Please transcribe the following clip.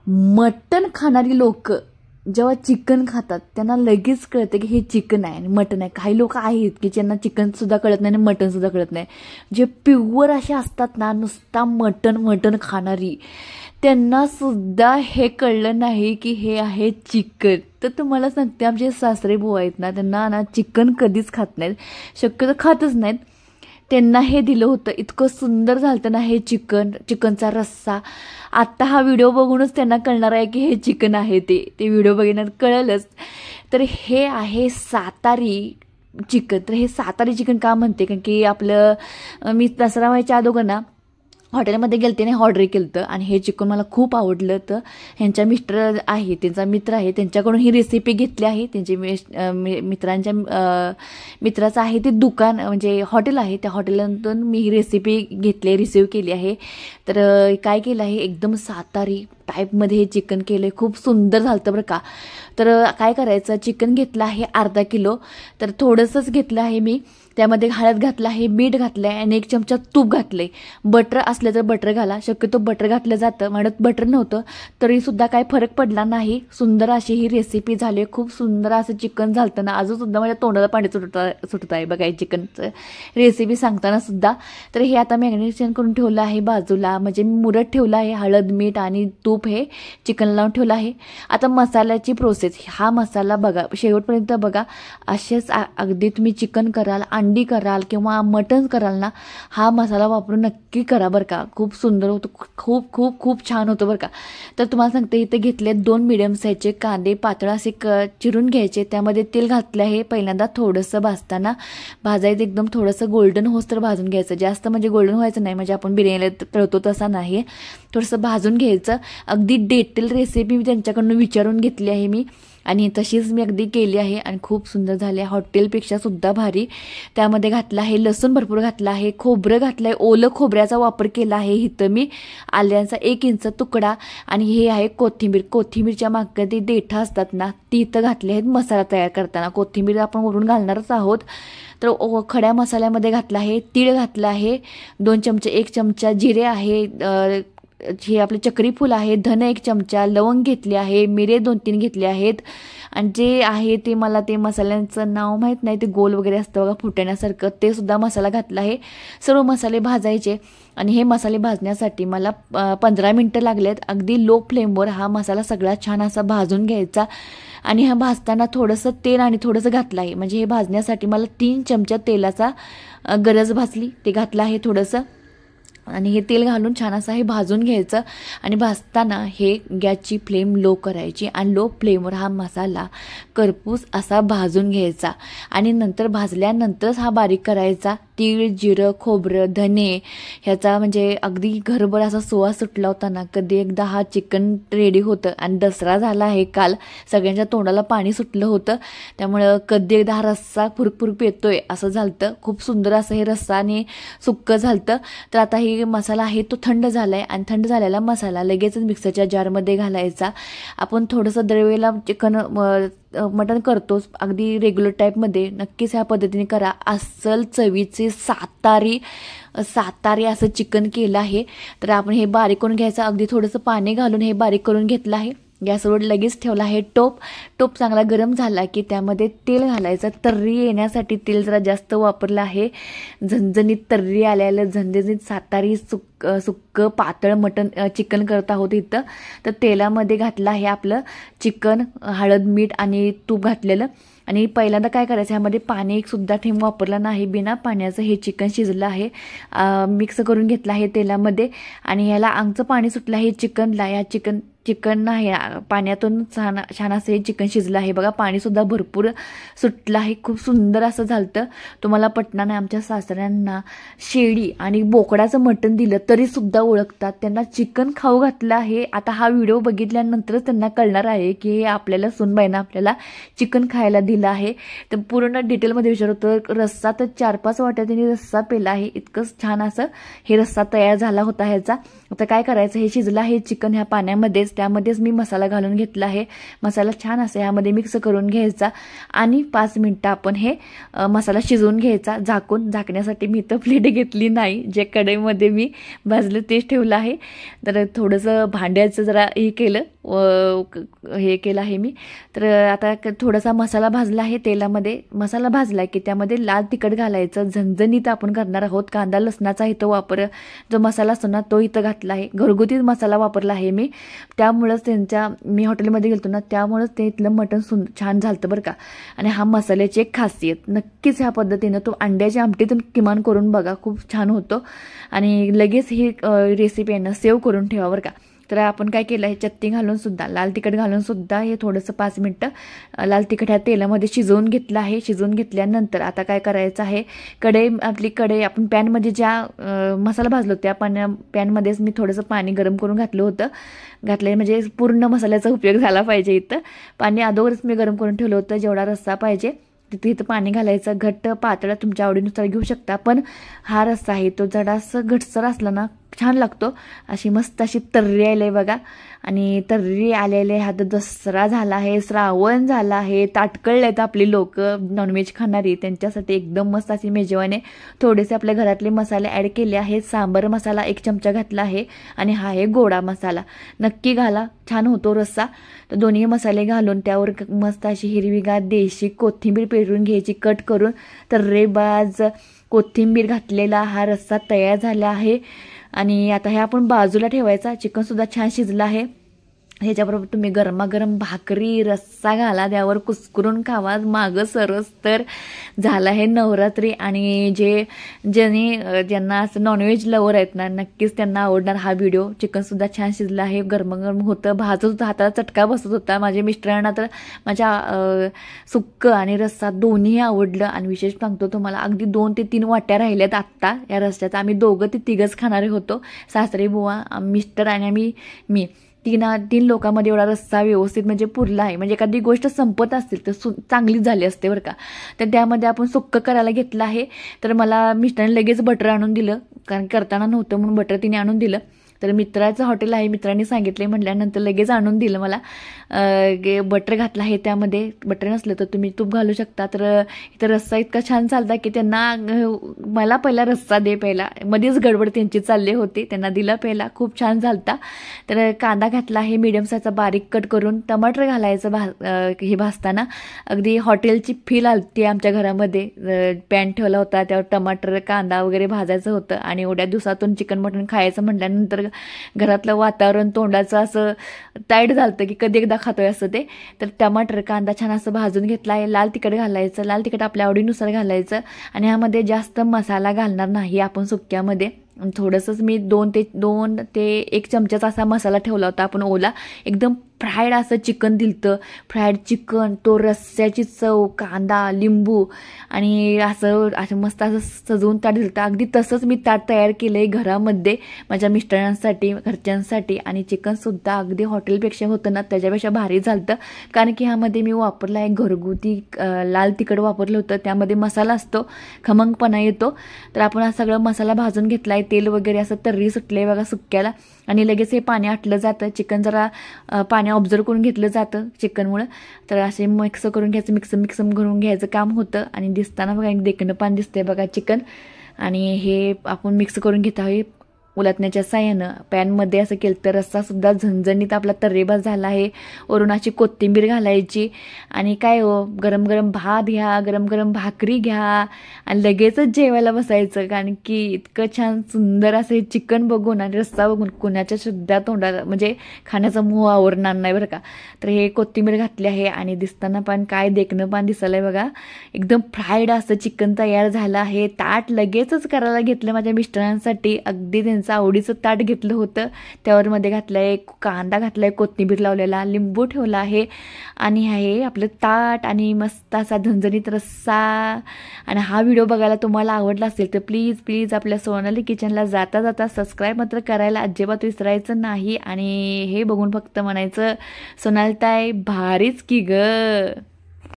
मटण खाणारी लोक जेव्हा चिकन खातात त्यांना लगेच कळतं की हे चिकन आहे आणि मटण आहे. काही लोक आहेत की ज्यांना चिकन सुद्धा कळत नाही आणि मटण सुद्धा कळत नाही. जे प्युअर असे असतात ना, नुसता मटण खाणारी, त्यांना सुद्धा हे कळलं नाही की हे आहे चिकन. तर तुम्हाला सांगते, आमचे सासरे भाऊ आहेत ना, त्यांना ना चिकन कधीच खात नाहीत, शक्यतो खातच नाहीत. त्यांना हे दिलं होतं, इतकं सुंदर झालं ना हे चिकनचा रस्सा. आत्ता हा व्हिडिओ बघूनच त्यांना कळणार आहे की हे चिकन आहे. ते व्हिडिओ बघण्यात कळलंच. तर हे आहे सातारी चिकन. तर हे सातारी चिकन का म्हणते, कारण की आपलं मी दसरा व्हायच्या अगोदर ना हॉटेलमध्ये गेलते नाही, ऑर्डर केलं होतं आणि हे चिकन मला खूप आवडलं. तर ह्यांच्या मिस्टर आहे, त्यांचा मित्र आहे, त्यांच्याकडून ही रेसिपी घेतली आहे. त्यांचे मित्रांच्या मित्राचं आहे ते दुकान, म्हणजे हॉटेल आहे, त्या हॉटेलातून मी ही रेसिपी घेतली, रिसीव केली आहे. तर काय केलं आहे, एकदम सातारी टाईपमध्ये हे चिकन केलं आहे. खूप सुंदर झालं बरं का. तर काय करायचं, चिकन घेतलं आहे अर्धा किलो. तर थोडंसंच घेतलं आहे मी. त्यामध्ये हळद घातलं आहे, मीठ घातलं आहे आणि 1 चमचा तूप घातलं आहे. बटर असलं तर बटर घाला, शक्यतो बटर घातलं जातं. माझ्यात बटर नव्हतं तरीसुद्धा काय फरक पडला नाही. सुंदर अशी ही रेसिपी झाली. खूप सुंदर असं चिकन झालं ना, अजूनसुद्धा माझ्या तोंडाला पाणी सुटत आहे बघा चिकनचं रेसिपी सांगताना सुद्धा. तर हे आता मॅरिनेशन करून ठेवलं आहे बाजूला, म्हणजे मी मुरत ठेवलं आहे. हळद, मीठ आणि तूप हे चिकन लावून ठेवलं आहे. आता मसाल्याची प्रोसेस, हा मसाला बघा शेवटपर्यंत बघा. असेच अगदी तुम्ही चिकन कराल, अंडी कराल किंवा मटण कराल ना, हा मसाला वापरून नक्की करा बरं का. खूप सुंदर होतो, खूप खूप खूप छान होतं बरं का. तर तुम्हाला सांगते, इथे घेतले 2 मिडियम साईजचे कांदे, पातळ असे चिरून घ्यायचे. त्यामध्ये तेल घातलं आहे. पहिल्यांदा थोडंसं भाजायचं, एकदम थोडंसं गोल्डन होस्तर भाजून घ्यायचं. जास्त म्हणजे गोल्डन व्हायचं नाही, म्हणजे आपण बिर्याणीला तळतो तसा नाही, थोडंसं भाजून घ्यायचं. अगदी डिटेल रेसिपी त्यांच्याकडून विचारून घेतली आहे मी आणि तशीच मी अगदी केली आहे आणि खूप सुंदर झाली आहे, हॉटेलपेक्षा सुद्धा भारी. त्यामध्ये घातलं आहे लसूण, भरपूर घातलं आहे, खोबरं घातलं आहे, ओलं खोबऱ्याचा वापर केला आहे इथं मी, आल्याचा 1 इंच तुकडा आणि हे आहे कोथिंबीरच्या मागं ते देठं असतात ना, ती इथं घातली आहेत मसाला तयार करताना. कोथिंबीर आपण वरून घालणारच आहोत. तर खड्या मसाल्यामध्ये घातला आहे, तीळ घातलं आहे 2 चमचे, 1 चमचा जिरे आहे, हे आपले चक्री फूल आहे, धन 1 चमचा, लवंग घेतली आहे, मिरे 2-3 घेतले आहेत. आणि जे आहे ते मला ते मसाल्यांचं नाव माहीत नाही, ते गोल वगैरे असतं बघा फुटण्यासारखं, ते सुद्धा मसाला घातला आहे. सर्व मसाले भाजायचे आणि हे मसाले भाजण्यासाठी मला 15 मिनटं लागलेत. अगदी लो फ्लेमवर हा मसाला सगळा छान असा भाजून घ्यायचा. आणि हा भाजताना थोडंसं तेल आणि थोडंसं घातलं आहे, म्हणजे हे भाजण्यासाठी मला 3 चमचा तेलाचा गरज भासली, ते घातलं आहे थोडंसं. आणि हे तेल घालून छान असं हे भाजून घ्यायचं. आणि भाजताना हे गॅसची फ्लेम लो करायची आणि लो फ्लेमवर हा मसाला करपूस असा भाजून घ्यायचा. आणि नंतर भाजल्यानंतरच हा बारीक करायचा. तीळ, जिरं, खोबरं, धने ह्याचा म्हणजे अगदी घरभर असा सुवास सुटला होता ना. कधी एकदा हा चिकन रेडी होतं आणि दसरा झाला आहे काल, सगळ्यांच्या तोंडाला पाणी सुटलं होतं. त्यामुळं कधी एकदा हा रस्सा फुरफुर येतोय असं झालं. खूप सुंदर असं हे रस्सा आणि सुक्कं झालं. तर आता हे मसाला आहे तो थंड झालाय आणि थंड झालेला मसाला लगेचच मिक्सरच्या जारमध्ये घालायचा. आपण थोडंसं दरवेळेला चिकन मटण करतोच अगदी रेग्युलर टाईपमध्ये, नक्कीच ह्या पद्धतीने करा. अस्सल चवीचे सातारी असं चिकन केलं आहे. तर आपण हे बारीक करून घ्यायचं, अगदी थोडंसं पाणी घालून हे बारीक करून घेतलं आहे. गॅसवर लगेच ठेवला आहे टोप चांगला गरम झाला की त्यामध्ये तेल घालायचं. तर्री येण्यासाठी तेल जरा जास्त वापरलं आहे. झणझणीत तर्री आल्याला झणझणीत सातारी सुक्कं पातळ मटण चिकन करत आहोत इथं. तर तेलामध्ये घातलं आहे आपलं चिकन, हळद, मीठ आणि तूप घातलेलं. आणि पहिल्यांदा काय करायचं, ह्यामध्ये पाणी एक सुद्धा थेंब वापरला नाही, बिना पाण्याचं हे चिकन शिजलं आहे. मिक्स करून घेतलं आहे तेलामध्ये आणि ह्याला अंगचं पाणी सुटलं आहे चिकनला. या चिकन नाही पाण्यातून छान असं हे चिकन शिजलं आहे बघा. पाणीसुद्धा भरपूर सुटलं आहे, खूप सुंदर असं झालं. तुम्हाला पटणार नाही, आमच्या सासऱ्यांना शेळी आणि बोकडाचं मटण दिलं तरीसुद्धा ओळखतात. त्यांना चिकन खाऊ घातलं आहे. आता हा व्हिडिओ बघितल्यानंतरच त्यांना कळणार आहे की हे आपल्याला सुनबाईनं आपल्याला चिकन खायला दिलं आहे. तर पूर्ण डिटेलमध्ये विचारतो. रस्सा तर 4-5 वाट्या त्यांनी रस्सा पेला आहे. इतकंच छान असं हे रस्सा तयार झाला होता ह्याचा. आता काय करायचं, हे शिजलं आहे चिकन ह्या पाण्यामध्येच, त्यामध्येच मी मसाला घालून घेतला आहे. मसाला छान असं ह्यामध्ये मिक्स करून घ्यायचा आणि 5 मिनिटं आपण हे मसाला शिजवून घ्यायचा. झाकण्यासाठी मी इथं प्लेट घेतली नाही, जे कढईमध्ये मी भाजलं तेच ठेवलं आहे. तर थोडंसं भांड्याचं जरा हे केलं हे केलं आहे मी. तर आता थोडासा मसाला भाजला आहे तेलामध्ये. मसाला भाजला की त्यामध्ये लाल तिखट घालायचं, झणझणीत आपण करणार आहोत. कांदा लसणाचा इथं वापर, जो मसाला असतो ना तो इथं घातला आहे. घरगुती मसाला वापरला आहे मी, त्यामुळंच मी हॉटेलमध्ये गेलतो ना, त्यामुळंच ते इथलं मटण छान झालं बरं का. आणि हा मसाल्याची एक खासियत, नक्कीच ह्या पद्धतीनं तो अंड्याच्या आमटीतून किमान करून बघा, खूप छान होतो. आणि लगेच ही रेसिपी आहे ना सेव्ह करून ठेवा बरं का. तर आपण काय केलं आहे, चटणी घालून सुद्धा, लाल तिखट घालून सुद्धा हे थोडंसं 5 मिनटं लाल तिखट ह्या तेलामध्ये शिजवून घेतलं आहे. शिजवून घेतल्यानंतर आता काय करायचं आहे, आपली कढई आपण पॅनमध्ये ज्या मसाला भाजलो त्या पॅनमध्येच मी थोडंसं पाणी गरम करून घातलं होतं. म्हणजे पूर्ण मसाल्याचा उपयोग झाला पाहिजे. इथं पाणी अगोदरच मी गरम करून ठेवलं होतं, जेवढा रस्सा पाहिजे तिथं पाणी घालायचं. घट्ट पातळ तुमच्या आवडीनुसार घेऊ शकता, पण हा रस्सा आहे तो जरासं घटसर असला ना छान लागतो. अशी मस्त अशी तर्री आली बघा. आणि तर्री आलेले हा दसरा झाला आहे, श्रावण झाला आहे, ताटकळलेत आपली लोक नॉनव्हेज खाणारी, त्यांच्यासाठी एकदम मस्त अशी मेजवाने थोडेसे आपल्या घरातले मसाले ॲड केले आहेत. सांबर मसाला 1 चमचा घातला आहे आणि हा आहे गोडा मसाला. नक्की घाला, छान होतो रस्सा. तर दोन्ही मसाले घालून त्यावर मस्त अशी हिरवीगार देशी कोथिंबीर पेरून घ्यायची, कट करून तर्रेबाज कोथिंबीर घातलेला हा रस्सा तयार झाला आहे. आणि आता हे आपण बाजूला ठेवायचा. चिकनसुद्धा छान शिजलं आहे. ह्याच्याबरोबर तुम्ही गरमागरम भाकरी रस्सा घाला, त्यावर कुस्करून खावा, मागं सरस तर झाला आहे नवरात्री. आणि ज्यांना असं नॉनव्हेज लवर आहेत ना, नक्कीच त्यांना आवडणार हा व्हिडिओ. चिकनसुद्धा छान शिजलं आहे, गरमागरम होतं, भाजत होतं, हाताला चटका बसत होता. माझ्या मिस्टरांना तर माझ्या सुक्क आणि रस्सा दोन्ही आवडलं. आणि विशेष सांगतो तुम्हाला, अगदी 2 ते 3 वाट्या राहिल्यात आत्ता या रस्स्याचा. आम्ही 2 ते 3च खाणारे होतो, सासरे बुवा, मिस्टर आणि मी 3 लोकांमध्ये एवढा रस्सा व्यवस्थित म्हणजे पुरला आहे. म्हणजे एखादी गोष्ट संपत असतील तर चांगलीच झाली असते बरं का. तर त्यामध्ये आपण सुक्क करायला घेतलं आहे. तर मला मिस्टरांनी लगेच बटर आणून दिलं, कारण करताना नव्हतं म्हणून बटर तिने आणून दिलं. तर मित्राचं हॉटेल आहे, मित्रांनी सांगितले म्हटल्यानंतर लगेच आणून दिलं मला. बटर घातलं आहे त्यामध्ये. बटर नसलं तर तुम्ही तूप घालू शकता. तर इथं रस्सा इतका छान चालता की त्यांना मला पहिला रस्सा दे, पहिला मध्येच गडबड त्यांची चालली होती, त्यांना दिला पहिला, खूप छान झालता. तर कांदा घातला आहे मीडियम साईजचा बारीक कट करून. टमाटर घालायचं हे भाजताना. अगदी हॉटेलची फील आलती आमच्या घरामध्ये. पॅन ठेवला होता, त्यावर टमाटर कांदा वगैरे भाजायचं होतं. आणि एवढ्या दिवसातून चिकन मटण खायचं म्हटल्यानंतर घरातलं वातावरण तोंडाचं असं टाईट झालं की कधी एकदा खातोय असं ते. तर टमाटर कांदा छान असं भाजून घेतला आहे. लाल तिखट घालायचं, लाल तिखट आपल्या आवडीनुसार घालायचं. आणि ह्यामध्ये जास्त मसाला घालणार नाही आपण सुक्क्यामध्ये. थोडंसंच मी 2 ते 1 चमचाचा असा मसाला ठेवला होता आपण ओला. एकदम फ्राईड असं चिकन दिलतं, फ्राईड चिकन, तो रस्स्याची चव, कांदा, लिंबू आणि असं मस्त असं सजवून ताट दिलतं. अगदी तसंच मी ताट तयार केलं आहे घरामध्ये माझ्या मिस्टरांसाठी, घरच्यांसाठी. आणि चिकनसुद्धा अगदी हॉटेलपेक्षा होतं ना त्याच्यापेक्षा भारी झालं, कारण की ह्यामध्ये मी वापरला आहे घरगुती लाल तिखट वापरलं होतं. त्यामध्ये मसाला असतो, खमंगपणा येतो. तर आपण हा सगळं मसाला भाजून घेतला आहे, तेल वगैरे असं तर्री सुटले बघा सुक्क्याला. आणि लगेच हे पाणी आटलं जातं. चिकन जरा पाणी ऑब्झर्व करून घेतलं जातं चिकनमुळं. तर असे मिक्स करून घ्यायचं, मिक्स करून घ्यायचं काम होतं. आणि दिसताना बघा एक देखणं पान दिसतंय बघा चिकन. आणि हे आपण मिक्स करून घेत आहोत उलटण्याच्या साह्यानं. पॅनमध्ये असं केलं तर रस्सासुद्धा झणझणीत आपला तर्रेबाज झाला आहे. वरून अशी कोथिंबीर घालायची. आणि काय हो, गरम गरम भात घ्या, गरम गरम भाकरी घ्या आणि लगेचच जेवायला बसायचं. कारण की इतकं छान सुंदर असं चिकन बघून आणि रस्सा बघून कोणाच्या सुद्धा तोंडाला म्हणजे खाण्याचा मोह आवरणार नाही बरं का. तर हे कोथिंबीर घातली आहे. आणि दिसताना पण काय देखणं पान दिसायला आहे बघा. एकदम फ्राईड असं चिकन तयार झालं आहे. ताट लगेचच करायला घेतलं माझ्या मिस्टरांसाठी. अगदी आवडीचं ताट घेतलं होतं. त्यावर मध्ये घातलंय कांदा, घातलाय कोथिंबीर लावलेला, लिंबू ठेवला आहे. आणि आहे आपलं ताट आणि मस्त असा झणझणीत रस्सा. आणि हा व्हिडिओ बघायला तुम्हाला आवडला असेल तर प्लीज आपल्या सोनाली किचनला जाता सबस्क्राईब मात्र करायला अजिबात विसरायचं नाही. आणि हे बघून फक्त म्हणायचं, सोनालीताई भारीच की ग.